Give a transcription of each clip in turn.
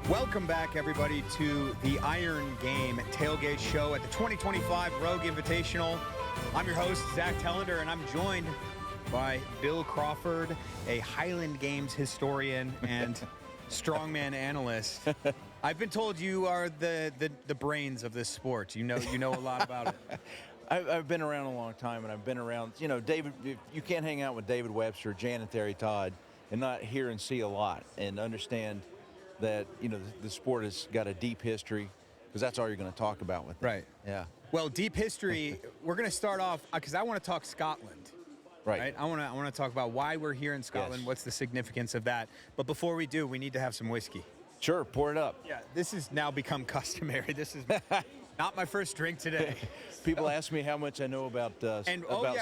Welcome back, everybody, to the Iron Game Tailgate Show at the 2025 Rogue Invitational. I'm your host, Zack Telander, and I'm joined by Bill Crawford, a Highland Games historian and strongman analyst. I've been told you are the brains of this sport. You know a lot about it. I've been around a long time, and I've been around, David, you can't hang out with David Webster, Jan and Terry Todd, and not hear and see a lot and understand that, the sport has got a deep history, because that's all you're going to talk about with them. Right. Yeah. Well, deep history, we're going to start off, because I want to talk Scotland. Right. I want to talk about why we're here in Scotland, Yes. what's the significance of that. But before we do, we need to have some whiskey. Sure, pour it up. Yeah, this has now become customary. This is not my first drink today. People ask me how much I know about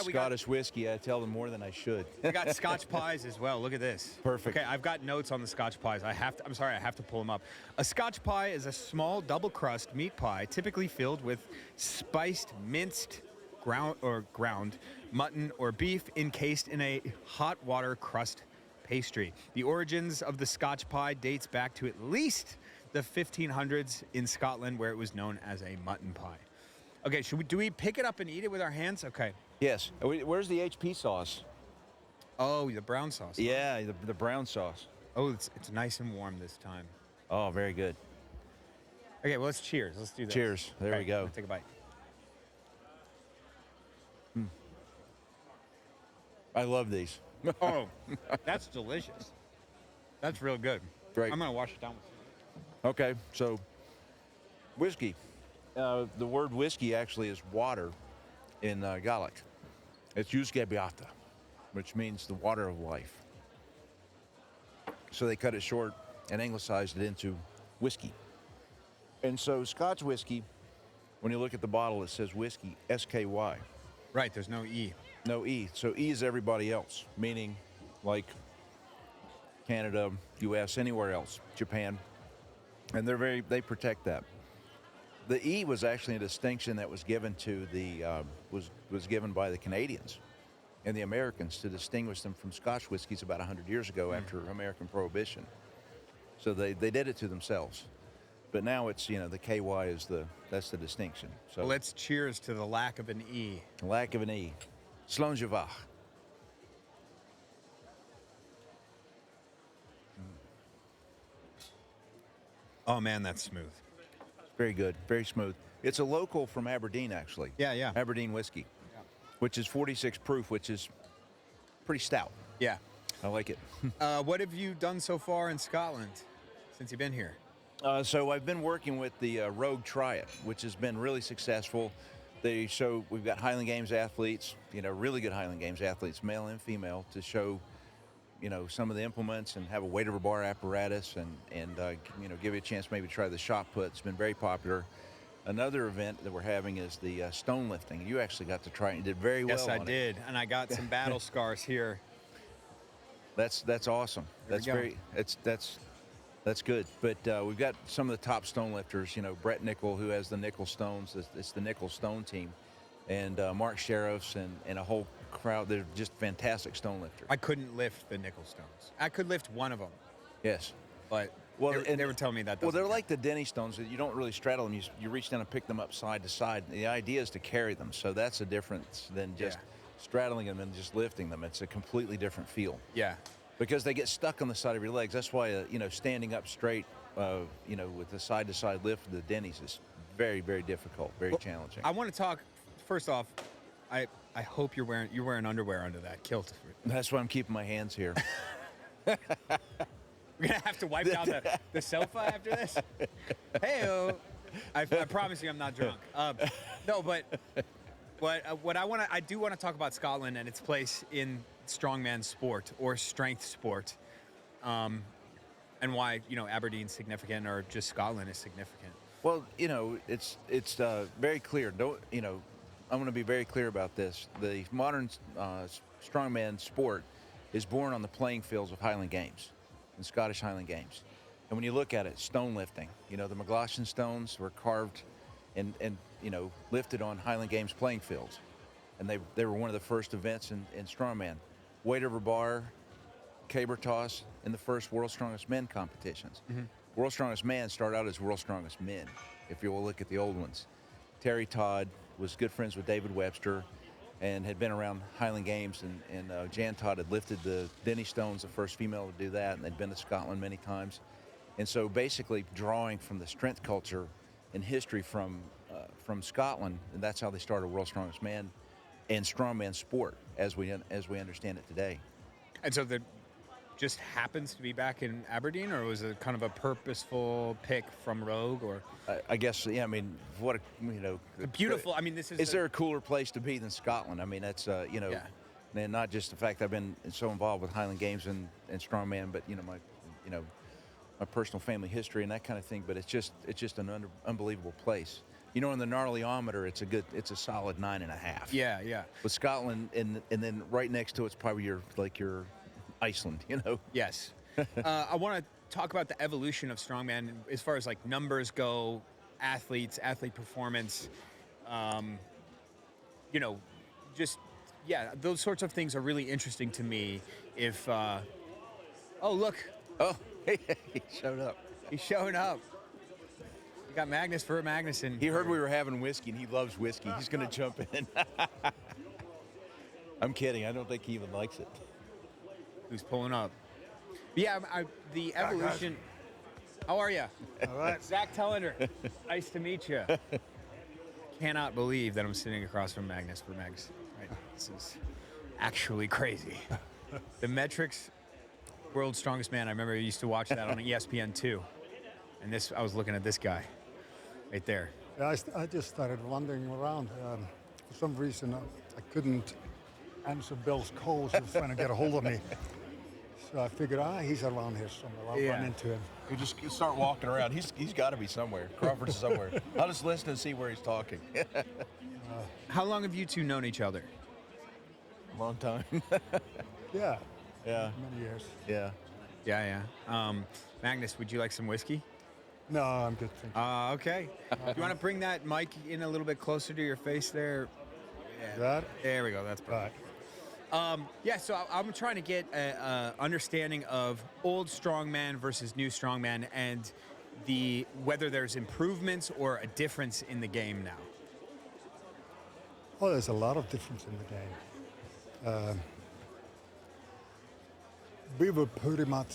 Scottish whiskey. I tell them more than I should. We got Scotch pies as well. Look at this. Perfect. Okay, I've got notes on the Scotch pies. I have to pull them up. A Scotch pie is a small double crust meat pie, typically filled with spiced, minced, ground mutton or beef encased in a hot water crust pastry. The origins of the Scotch pie dates back to at least the 1500s in Scotland, where it was known as a mutton pie. Okay, do we pick it up and eat it with our hands? Okay. Yes. Where's the HP sauce? Oh, the brown sauce. Yeah, the brown sauce. Oh, it's nice and warm this time. Oh, very good. Okay, well, let's cheers. Let's do this. Cheers. There we go. Let's take a bite. I love these. Oh, that's delicious. That's real good. Great. I'm going to wash it down with some. Okay, so whiskey. The word whiskey actually is water in Gaelic. It's Usgebiata, which means the water of life. So they cut it short and anglicized it into whiskey. And so Scotch whiskey, when you look at the bottle, it says whiskey, S-K-Y. Right, there's no E. No E. So E is everybody else, meaning like Canada, U.S., anywhere else, Japan. And they protect that. The E was actually a distinction that was given to was given by the Canadians and the Americans to distinguish them from Scotch whiskeys about 100 years ago after American Prohibition. So they did it to themselves. But now it's, the KY that's the distinction. So Well, let's cheers to the lack of an E. lack of an E. Slonjevach. Oh, man, that's smooth. Very good, very smooth. It's a local from Aberdeen, actually. Yeah. Aberdeen whiskey, which is 46 proof, which is pretty stout. Yeah. I like it. What have you done so far in Scotland since you've been here? So I've been working with the Rogue Try It, which has been really successful. We've got Highland Games athletes, really good Highland Games athletes, male and female, to show, some of the implements and have a weight over bar apparatus and give you a chance maybe to try the shot put. It's been very popular. Another event that we're having is the stone lifting. You actually got to try it. You did very well. Yes, I did, and I got some battle scars here. That's awesome. That's good. But we've got some of the top stone lifters. Brett Nickel, who has the Nickel Stones. It's the Nickel Stone team, and Mark Sheriffs and a whole crowd. They're just fantastic stone lifters. I couldn't lift the nickel stones. I could lift one of them, Yes. but Well, they were telling me that. Well, they're count. like the Denny stones that you don't really straddle them. You reach down and pick them up side to side. The idea is to carry them, so that's a difference than just straddling them and just lifting them. It's a completely different feel. Yeah. Because they get stuck on the side of your legs. That's why standing up straight, with the side to side lift of the Denny's is very, very difficult, very challenging. I want to talk. First off, I hope you're wearing underwear under that kilt. That's why I'm keeping my hands here. We're gonna have to wipe down the sofa after this. Hey, I promise you, I'm not drunk. No, but what I do want to talk about Scotland and its place in strongman sport or strength sport, and why Aberdeen's significant or just Scotland is significant. Well, it's very clear. I'm going to be very clear about this. The modern strongman sport is born on the playing fields of Highland Games, and Scottish Highland Games. And when you look at it, stone lifting, the McGlashan stones were carved and lifted on Highland Games playing fields. And they were one of the first events in strongman. Weight over bar, caber toss in the first World's Strongest Men competitions. World's Strongest Man started out as World's Strongest Men, if you will look at the old ones. Terry Todd was good friends with David Webster and had been around Highland Games, and Jan Todd had lifted the Denny Stones, the first female to do that, and they'd been to Scotland many times. And so basically drawing from the strength culture and history from Scotland, and that's how they started World's Strongest Man and strongman sport as we understand it today. And so that just happens to be back in Aberdeen, or was it kind of a purposeful pick from Rogue? Or I guess, yeah. I mean, what beautiful. I mean, this is. Is there a cooler place to be than Scotland? I mean, that's Yeah. and not just the fact I've been so involved with Highland Games and strongman, but my personal family history and that kind of thing. But it's just an unbelievable place. In the gnarlyometer, it's a solid 9.5. Yeah, yeah. With Scotland, and then right next to it's probably your Iceland, Yes. I want to talk about the evolution of strongman as far as like numbers go, athlete performance, those sorts of things are really interesting to me. If, oh, look. Oh, hey, he showed up. He's showing up. We got Magnus Ver Magnusson. He heard we were having whiskey, and he loves whiskey. He's going to jump in. I'm kidding. I don't think he even likes it. Who's pulling up? Yeah, the evolution. How are you? All right. Zack Telander. Nice to meet you. Cannot believe that I'm sitting across from Magnus Ver Magnusson. Right. This is actually crazy. The metrics, World's Strongest Man. I remember I used to watch that on ESPN2, and I was looking at this guy, right there. Yeah, I just started wandering around. For some reason, I couldn't answer Bill's calls. He was trying to get a hold of me. So I figured, he's around here somewhere. I'll run into him. You just start walking around. He's got to be somewhere. Crawford's somewhere. I'll just listen and see where he's talking. How long have you two known each other? Long time. Yeah. Yeah. Many years. Yeah. Yeah. Magnus, would you like some whiskey? No, I'm good. Thank you. Okay. You want to bring that mic in a little bit closer to your face there? Yeah. That? There we go. That's perfect. So I'm trying to get an understanding of old strongman versus new strongman, and whether there's improvements or a difference in the game now. Well, there's a lot of difference in the game. We were pretty much,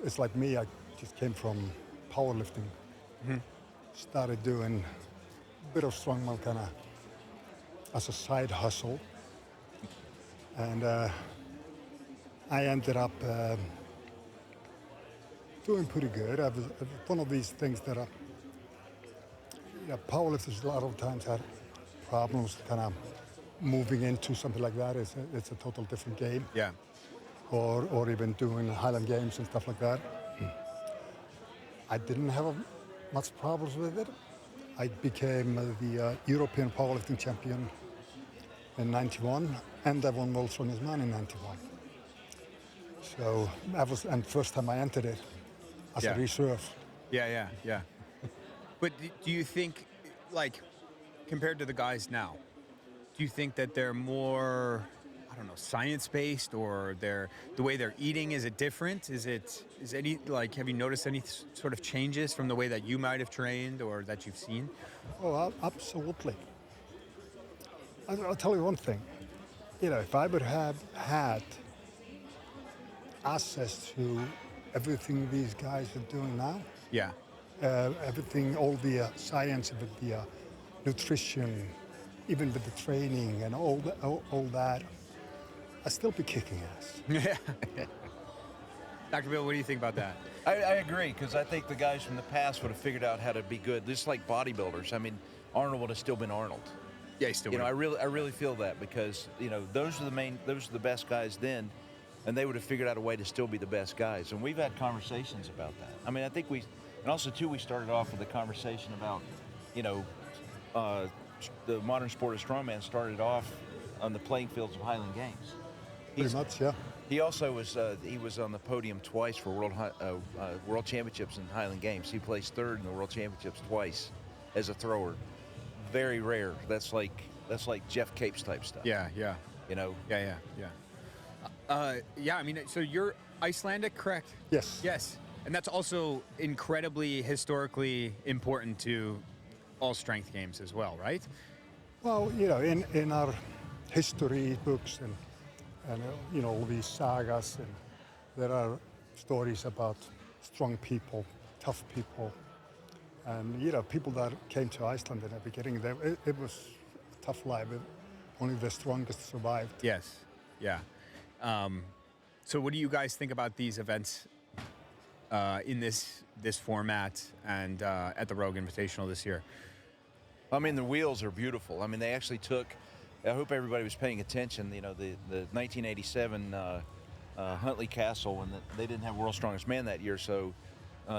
it's like me, I just came from powerlifting. Mm-hmm. Started doing a bit of strongman kind of as a side hustle. And I ended up doing pretty good. I was one of these things that powerlifters a lot of times had problems kind of moving into something like that. It's a total different game. Yeah. Or even doing Highland Games and stuff like that. I didn't have much problems with it. I became the European powerlifting champion in '91, and I won World's Strongest Man in '91. So that was, and first time I entered it as a reserve. Yeah. But do you think, like, compared to the guys now, do you think that they're more, I don't know, science-based, or the way they're eating, is it different? Is any, like, have you noticed any sort of changes from the way that you might have trained or that you've seen? Oh, absolutely. I'll tell you one thing. If I would have had access to everything these guys are doing now, everything, all the science with the nutrition, even with the training and all that, I'd still be kicking ass. Yeah. Dr. Bill, what do you think about that? I agree, because I think the guys from the past would have figured out how to be good, just like bodybuilders. I mean, Arnold would have still been Arnold. Yeah, he's still. I really feel that, because those are the best guys then, and they would have figured out a way to still be the best guys. And we've had conversations about that. I mean, I think we started off with a conversation about, the modern sport of strongman started off on the playing fields of Highland Games. Pretty much, yeah. He also was on the podium twice for World Championships in Highland Games. He placed third in the World Championships twice as a thrower. Very rare. That's like Jeff Capes type stuff. Yeah. Yeah. I mean, so you're Icelandic, correct? Yes. Yes. And that's also incredibly historically important to all strength games as well, right? Well, in our history books and all these sagas, and there are stories about strong people, tough people, and people that came to Iceland in the beginning. It was a tough life. Only the strongest survived. Yes. Yeah. So what do you guys think about these events in this format and at the Rogue Invitational this year? I mean, the wheels are beautiful. I mean, they actually took, I hope everybody was paying attention, the 1987 Huntley Castle, and they didn't have World's Strongest Man that year, so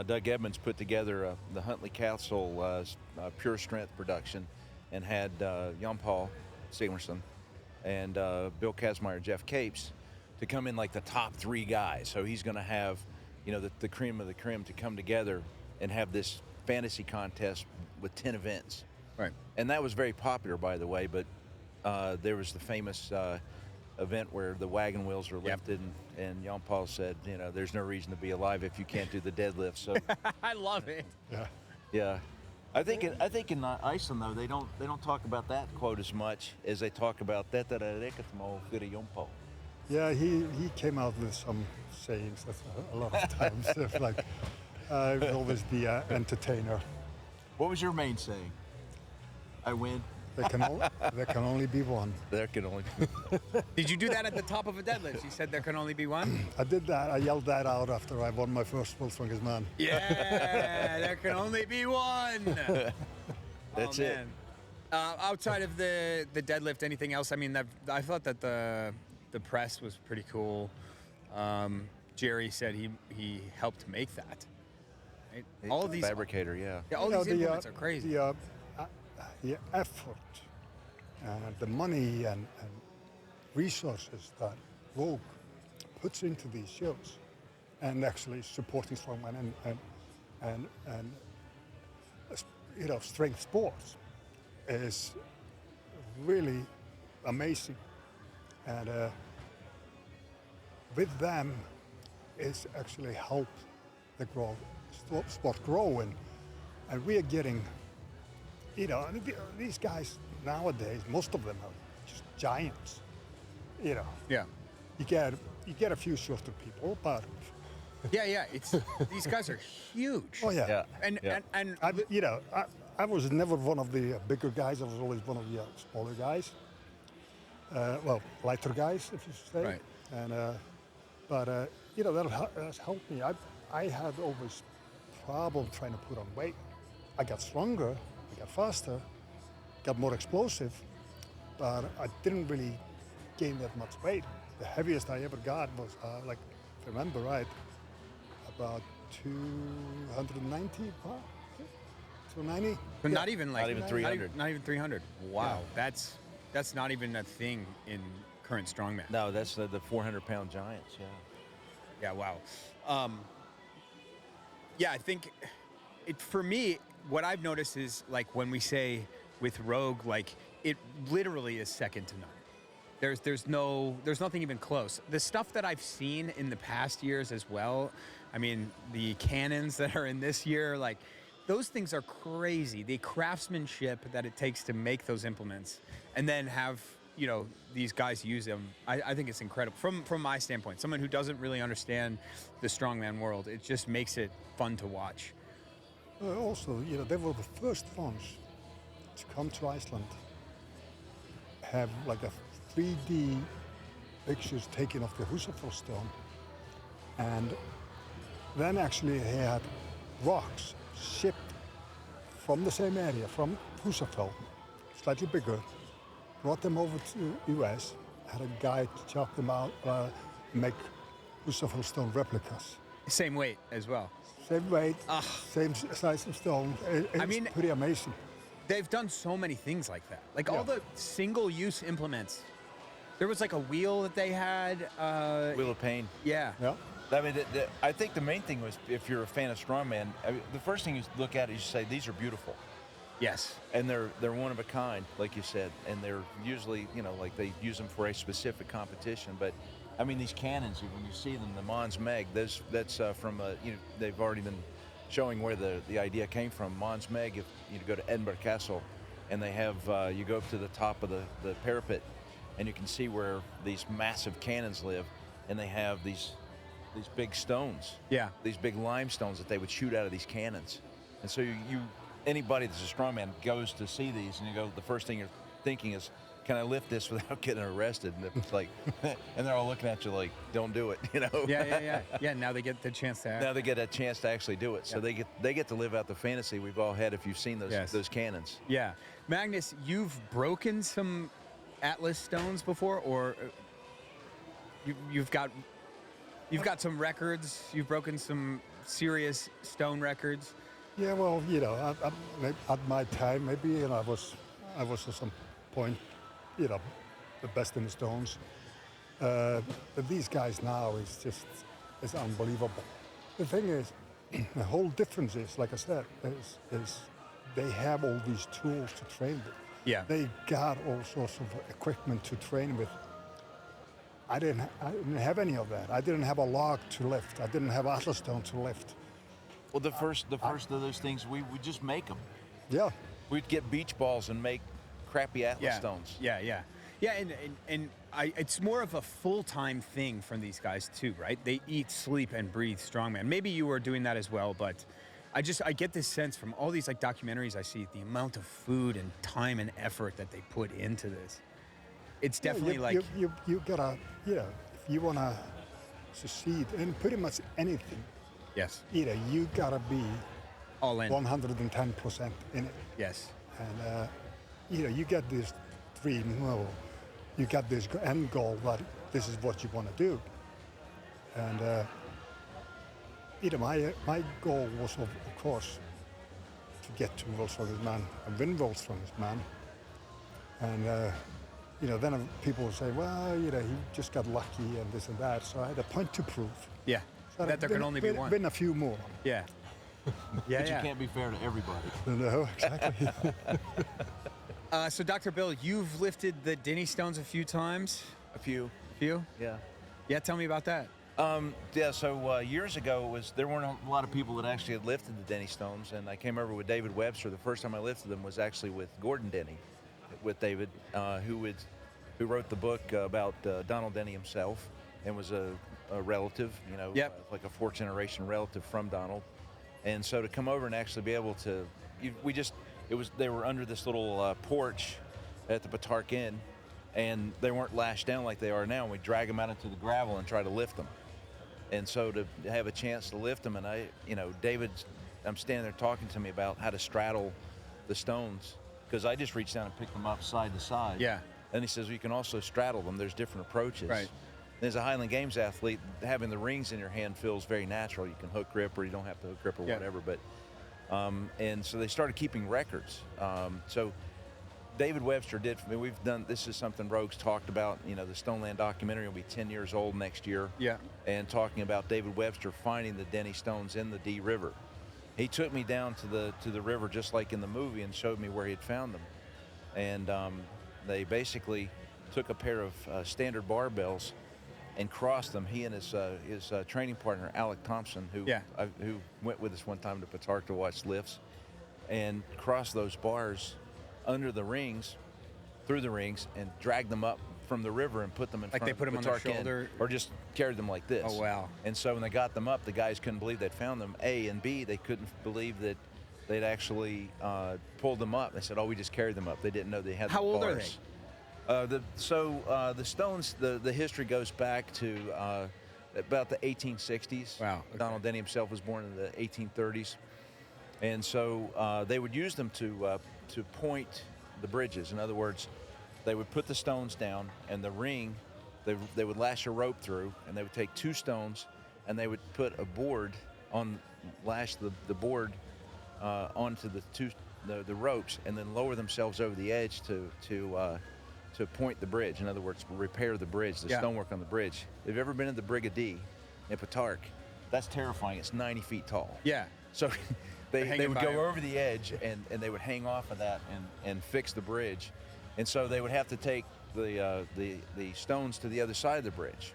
Doug Edmonds put together the Huntley Castle pure strength production and had Jan Paul Sigmarsson and Bill Kazmaier, Jeff Capes to come in like the top 3 guys. So he's going to have, the cream of the cream to come together and have this fantasy contest with 10 events. Right. And that was very popular, by the way, but there was the famous event where the wagon wheels are lifted, and Jan Paul said, there's no reason to be alive if you can't do the deadlift. So I love it. yeah. I think in Iceland though they don't talk about that quote as much as they talk about that. Yeah, he came out with some sayings that's a lot of times. It's like he was always the entertainer. What was your main saying? I win. There can only be one. There can only. Did you do that at the top of a deadlift? You said there can only be one? I did that. I yelled that out after I won my first World's Strongest Man. Yeah, there can only be one. That's it. Outside of the deadlift, anything else? I mean, I thought that the press was pretty cool. Jerry said he helped make that. Right? All of these fabricator, yeah. all these implements are crazy. The effort and the money and resources that Rogue puts into these shows, and actually supporting strongman and strength sports, is really amazing. And with them, it's actually helped the sport grow, and we are getting. These guys nowadays, most of them are just giants. Yeah. You get a few shorter people, but Yeah. It's these guys are huge. oh yeah. And I was never one of the bigger guys. I was always one of the smaller guys. Lighter guys, if you say. Right. And that has helped me. I had always problem trying to put on weight. I got stronger. I got faster, got more explosive, but I didn't really gain that much weight. The heaviest I ever got was, if I remember right, about 290 pounds, 290. But not even 300. Not even 300. Wow, Yeah. that's not even a thing in current strongman. No, that's the 400-pound giants. Yeah. Yeah. Wow. I think for me, what I've noticed is like when we say with Rogue, like it literally is second to none. There's nothing even close. The stuff that I've seen in the past years as well, I mean, the cannons that are in this year, like those things are crazy. The craftsmanship that it takes to make those implements and then have, these guys use them. I think it's incredible from my standpoint. Someone who doesn't really understand the strongman world, it just makes it fun to watch. Also, they were the first ones to come to Iceland, have like a 3D pictures taken of the Húsafell stone, and then actually they had rocks shipped from the same area, from Húsafell, slightly bigger, brought them over to US, had a guy to chop them out, make Húsafell stone replicas. Same weight as well. Same weight, same size of stone. It's pretty amazing. They've done so many things like that. Like Yeah. all the single-use implements. There was like a wheel that they had. Wheel of Pain. Yeah. Yeah. I mean, I think the main thing was if you're a fan of strongman, the first thing you look at is you say these are beautiful, Yes. and they're one of a kind, like you said, and they're usually like they use them for a specific competition. But I mean, these cannons, when you see them, the Mons Meg, that's from, they've already been showing where the idea came from. Mons Meg, if you go to Edinburgh Castle, and they have, you go up to the top of the parapet, and you can see where these massive cannons live, and they have these big stones. Yeah. These big limestones that they would shoot out of these cannons. And so anybody that's a strongman goes to see these, and you go, the first thing you're thinking is, can I lift this without getting arrested? And it's like, and they're all looking at you like, don't do it, you know? Yeah, now they get the chance to Now they get a chance to actually do it. So they get to live out the fantasy we've all had if you've seen those cannons. Yeah. Magnus, you've broken some Atlas stones before, or you've got some records, you've broken some serious stone records? Yeah, well, at my time, maybe, I was at some point, the best in the stones. But these guys now it's unbelievable. The thing is, the whole difference is, like I said, is they have all these tools to train with. Yeah. They got all sorts of equipment to train with. I didn't have any of that. I didn't have a log to lift. I didn't have Atlas stone to lift. Well, the first of those things, we would just make them. Yeah. We'd get beach balls and make crappy Atlas stones. Yeah, and it's more of a full-time thing from these guys too, right? They eat, sleep, and breathe strongman. Maybe you were doing that as well, but I get this sense from all these like documentaries I see, the amount of food and time and effort that they put into this. It's definitely you gotta, if you wanna succeed in pretty much anything, yes, you gotta be all in, 110% in it. Yes. And you get this dream, you got this end goal that this is what you want to do. And my goal was of course to get to World's Strongest Man and win World's Strongest Man. And then people will say, well, he just got lucky and this and that. So I had a point to prove. Yeah. So that there can only be one. Win a few more. Yeah. But you can't be fair to everybody. No, exactly. So Dr. Bill, you've lifted the Denny stones a few times. A few. Few? Yeah. Yeah, tell me about that. So years ago, there weren't a lot of people that actually had lifted the Denny stones, and I came over with David Webster. The first time I lifted them was actually with Gordon Denny, with David, who wrote the book about Donald Denny himself, and was a relative, like a fourth generation relative from Donald. And so to come over and actually be able to, they were under this little porch at the Patark Inn, and they weren't lashed down like they are now. And we drag them out into the gravel and try to lift them. And so to have a chance to lift them, and I'm standing there talking to me about how to straddle the stones, because I just reached down and picked them up side to side. Yeah. And he says, well, you can also straddle them. There's different approaches. Right. As a Highland Games athlete, having the rings in your hand feels very natural. You can hook grip, or you don't have to hook grip, or whatever. But and so they started keeping records. So David Webster did for me. This is something Rogue's talked about. The Stoneland documentary will be 10 years old next year. Yeah. And talking about David Webster finding the Denny stones in the Dee River. He took me down to the river just like in the movie and showed me where he had found them. And they basically took a pair of standard barbells and crossed them. He and his training partner, Alec Thompson, who went with us one time to Patark to watch lifts, and crossed those bars under the rings, through the rings, and dragged them up from the river and put them in front of the Patark Like they put them on their shoulder? or just carried them like this. Oh, wow. And so when they got them up, the guys couldn't believe they'd found them, A, and B, they couldn't believe that they'd actually pulled them up. They said, we just carried them up. They didn't know they had the bars. How old are they? The stones, the history goes back to about the 1860s. Wow. Okay. Donald Denny himself was born in the 1830s. And so they would use them to point the bridges. In other words, they would put the stones down, and the ring, they would lash a rope through, and they would take two stones, and they would put a board lash the board onto the ropes, and then lower themselves over the edge to point the bridge. In other words, repair the bridge, the stonework on the bridge. If you've ever been in the Brigade in Patark, that's terrifying. It's 90 feet tall. Yeah. So they would go over the edge, and they would hang off of that and fix the bridge. And so they would have to take the stones to the other side of the bridge.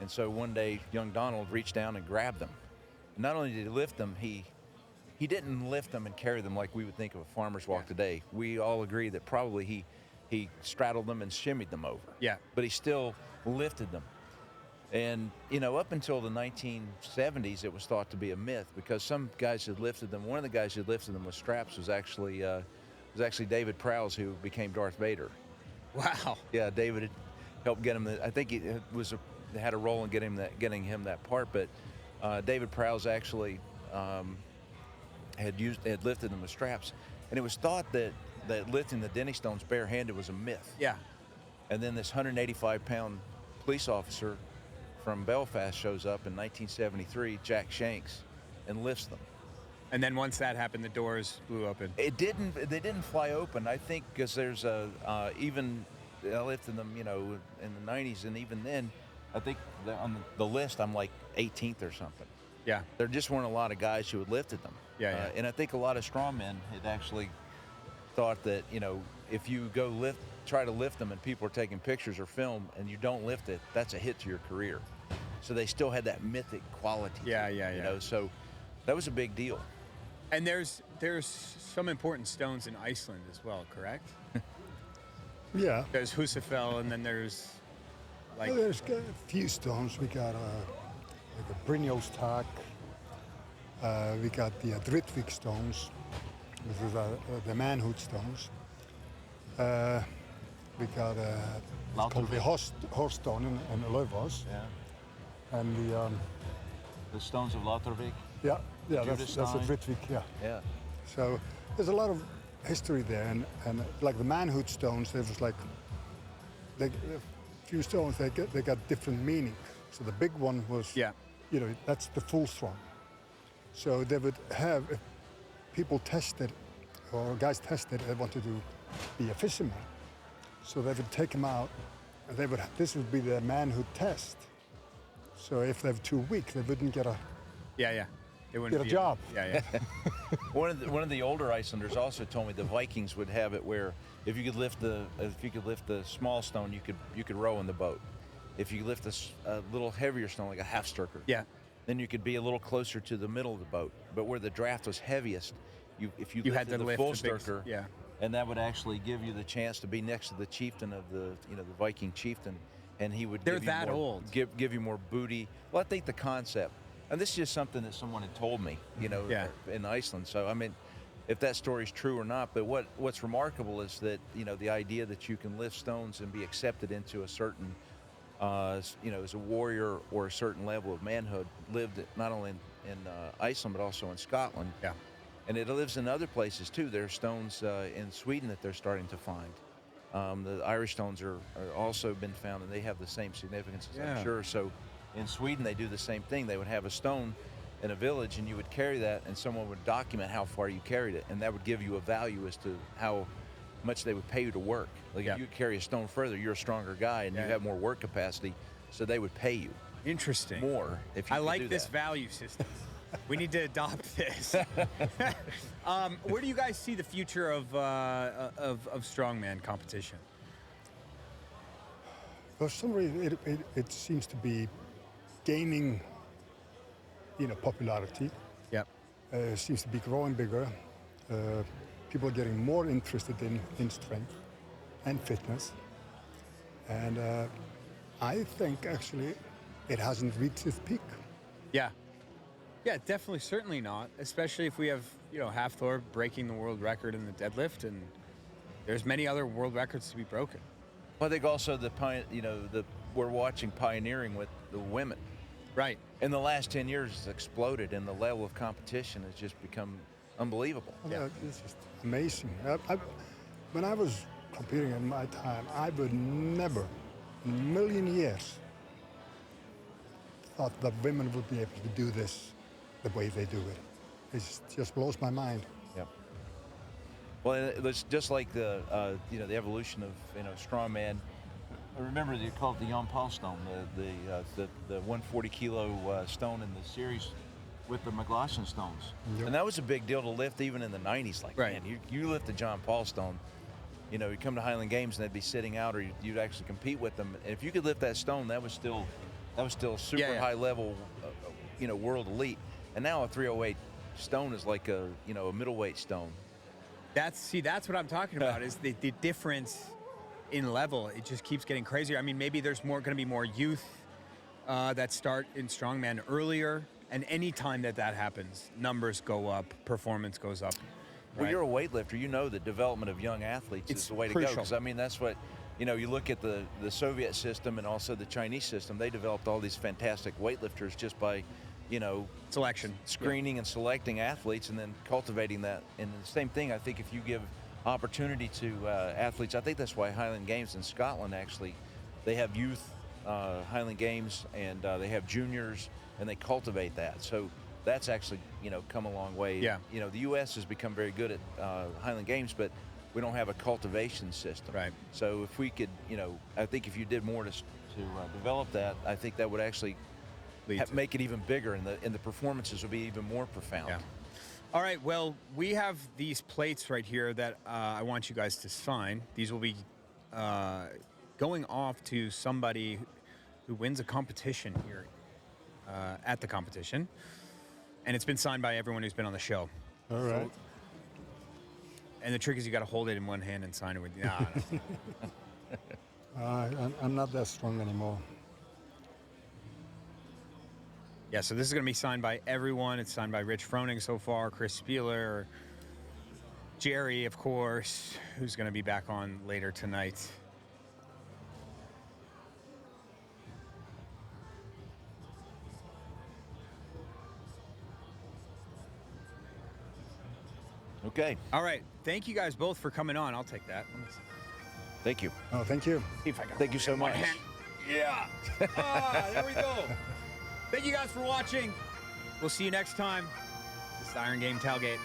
And so one day, young Donald reached down and grabbed them. Not only did he lift them, he didn't lift them and carry them like we would think of a farmer's walk today. We all agree that probably he straddled them and shimmied them over. Yeah. But he still lifted them. And, you know, up until the 1970s, it was thought to be a myth because some guys had lifted them. One of the guys who lifted them with straps was actually David Prowse, who became Darth Vader. Wow. Yeah, David had helped get him. I think he had a role in getting him that part. But David Prowse actually had lifted them with straps, and it was thought that lifting the Denny stones barehanded was a myth. Yeah. And then this 185-pound police officer from Belfast shows up in 1973, Jack Shanks, and lifts them. And then once that happened, the doors blew open. They didn't fly open. I think because there's even I lifted them, you know, in the 90s, and even then, I think on the list I'm like 18th or something. Yeah. There just weren't a lot of guys who had lifted them. Yeah. And I think a lot of strongmen had actually thought that, you know, if you try to lift them and people are taking pictures or film and you don't lift it, that's a hit to your career. So they still had that mythic quality. Yeah. You know, so that was a big deal. And there's some important stones in Iceland as well, correct? Yeah. There's Husafell, and then there's like... Well, there's a few stones. We got like a Brynjolfstak. We got the Drittvik stones, which is the manhood stones. We got it's called the horse stone in Laufás. Yeah. And The stones of Lautervik. yeah, that's a Drittvik, Yeah. So there's a lot of history there, and like the manhood stones, there was like a few stones they got different meaning. So the big one was, you know, that's the full strong. So they would have, if people tested or guys tested, they wanted to be a fisherman. So they would take them out, and this would be their manhood test. So if they were too weak, they wouldn't get a They wouldn't get a job. Yeah. One of the older Icelanders also told me the Vikings would have it where if you could lift the small stone, you could row in the boat. If you lift a little heavier stone like a half sturker, then you could be a little closer to the middle of the boat. But where the draft was heaviest, if you had to lifted the lift full the big sturker, and that would actually give you the chance to be next to the chieftain of the Viking chieftain, and he would They're that old. give you more booty. Well, I think the concept, and this is just something that someone had told me, you know, in Iceland. So I mean, if that story's true or not, but what's remarkable is that, you know, the idea that you can lift stones and be accepted into a certain, you know, as a warrior or a certain level of manhood lived not only in Iceland but also in Scotland. Yeah. And it lives in other places too. There are stones in Sweden that they're starting to find. The Irish stones are also been found, and they have the same significance, as I'm sure. So in Sweden, they do the same thing. They would have a stone in a village, and you would carry that, and someone would document how far you carried it, and that would give you a value as to how much they would pay you to work. Like if you carry a stone further, you're a stronger guy, and you have more work capacity, so they would pay you. Interesting. More if you I could like do this that. value system. We need to adopt this. Where do you guys see the future of strongman competition? For some reason, it seems to be gaining, you know, popularity. Yep. Seems to be growing bigger. People are getting more interested in strength and fitness. And I think actually it hasn't reached its peak. Yeah. Yeah, definitely, certainly not. Especially if we have, you know, Hafthor breaking the world record in the deadlift, and there's many other world records to be broken. Well, I think also we're watching pioneering with the women. Right. In the last 10 years, it's exploded, and the level of competition has just become unbelievable. Yeah. It's just amazing. When I was competing in my time, I would never, in a million years, thought that women would be able to do this the way they do it. It just blows my mind. Yep. Well, it's just like the evolution of, you know, strongman. I remember they called it the Jan Paul stone, the 140 kilo stone in the series with the Magnusson stones. Yep. And that was a big deal to lift even in the 90s. Like, man, you lift the John Paul stone, you know, you come to Highland Games and they'd be sitting out, or you'd actually compete with them. And if you could lift that stone, that was still That was still super Yeah, yeah. high level, world elite. And now a 308 stone is like a middleweight stone. That's what I'm talking about is the difference in level. It just keeps getting crazier. I mean, maybe there's going to be more youth that start in strongman earlier, and any time that happens, numbers go up, performance goes up. Well, right? you're a weightlifter. You know the development of young athletes It's is the way to crucial. go. 'Cause, I mean, that's what, you look at the Soviet system and also the Chinese system. They developed all these fantastic weightlifters just by, Selection. screening and selecting athletes and then cultivating that. And the same thing, I think, if you give opportunity to athletes, I think that's why Highland Games in Scotland actually, they have youth Highland Games and they have juniors and they cultivate that. So that's actually, come a long way. Yeah. The U.S. has become very good at Highland Games, but we don't have a cultivation system. Right. So if we could, I think if you did more to develop that, I think that would actually make it even bigger, and the performances would be even more profound. Yeah. All right, well, we have these plates right here that I want you guys to sign. These will be going off to somebody who wins a competition here at the competition. And it's been signed by everyone who's been on the show. All right. And the trick is you got to hold it in one hand and sign it with you. I'm not that strong anymore. Yeah, so this is going to be signed by everyone. It's signed by Rich Froning so far, Chris Spieler, Jerry, of course, who's going to be back on later tonight. Okay. All right. Thank you guys both for coming on. I'll take that. Thank you. Oh, thank you. See if I can Thank you so much. Yeah. There we go. Thank you guys for watching. We'll see you next time. This is Iron Game Tailgate.